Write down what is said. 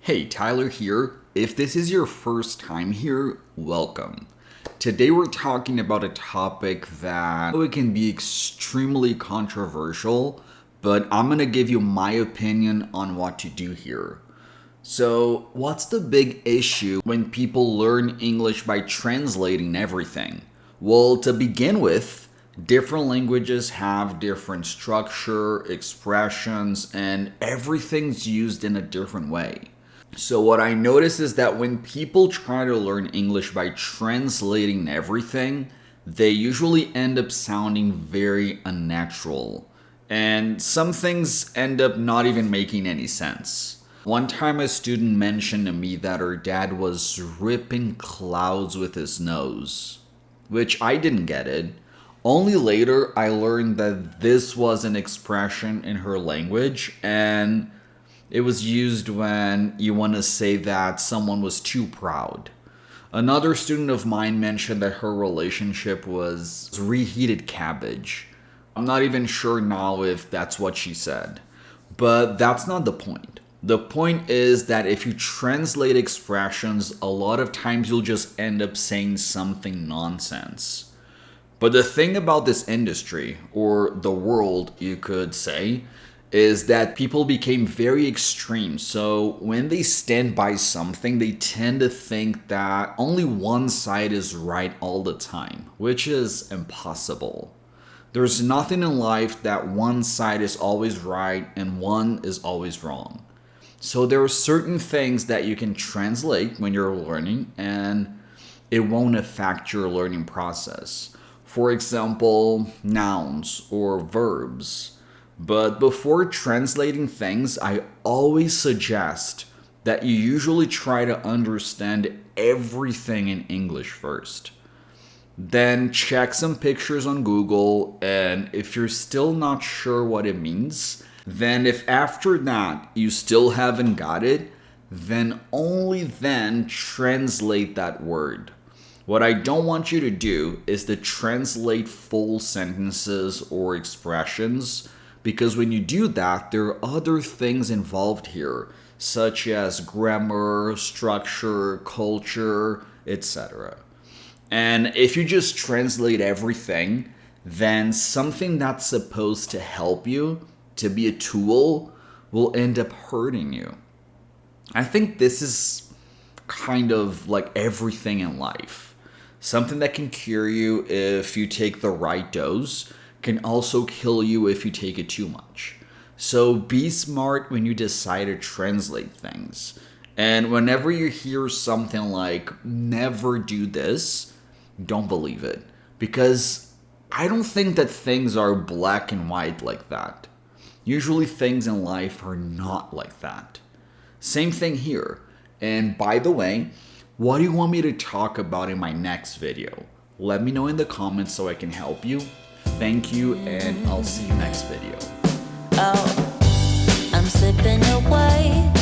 Hey, Tyler here. If this is your first time here, welcome. Today we're talking about a topic that it can be extremely controversial, but I'm gonna give you my opinion on what to do here. So, what's the big issue when people learn English by translating everything? Well, to begin with, different languages have different structure, expressions, and everything's used in a different way. So, what I notice is that when people try to learn English by translating everything, they usually end up sounding very unnatural. And some things end up not even making any sense. One time, a student mentioned to me that her dad was ripping clouds with his nose, which I didn't get it. Only later, I learned that this was an expression in her language, and it was used when you want to say that someone was too proud. Another student of mine mentioned that her relationship was reheated cabbage. I'm not even sure now if that's what she said. But that's not the point. The point is that if you translate expressions, a lot of times you'll just end up saying something nonsense. But the thing about this industry, or the world, you could say, is that people became very extreme. So when they stand by something, they tend to think that only one side is right all the time, which is impossible. There's nothing in life that one side is always right and one is always wrong. So there are certain things that you can translate when you're learning and it won't affect your learning process. For example, nouns or verbs. But before translating things, I always suggest that you usually try to understand everything in English first. Then check some pictures on Google, and if you're still not sure what it means, then if after that you still haven't got it, then only then translate that word. What I don't want you to do is to translate full sentences or expressions, because when you do that, there are other things involved here, such as grammar, structure, culture, etc. And if you just translate everything, then something that's supposed to help you, to be a tool, will end up hurting you. I think this is kind of like everything in life. Something that can cure you if you take the right dose can also kill you if you take it too much. So be smart when you decide to translate things. And whenever you hear something like, never do this, don't believe it. Because I don't think that things are black and white like that. Usually things in life are not like that. Same thing here. And by the way, what do you want me to talk about in my next video? Let me know in the comments so I can help you. Thank you, and I'll see you next video. Oh, I'm slipping away.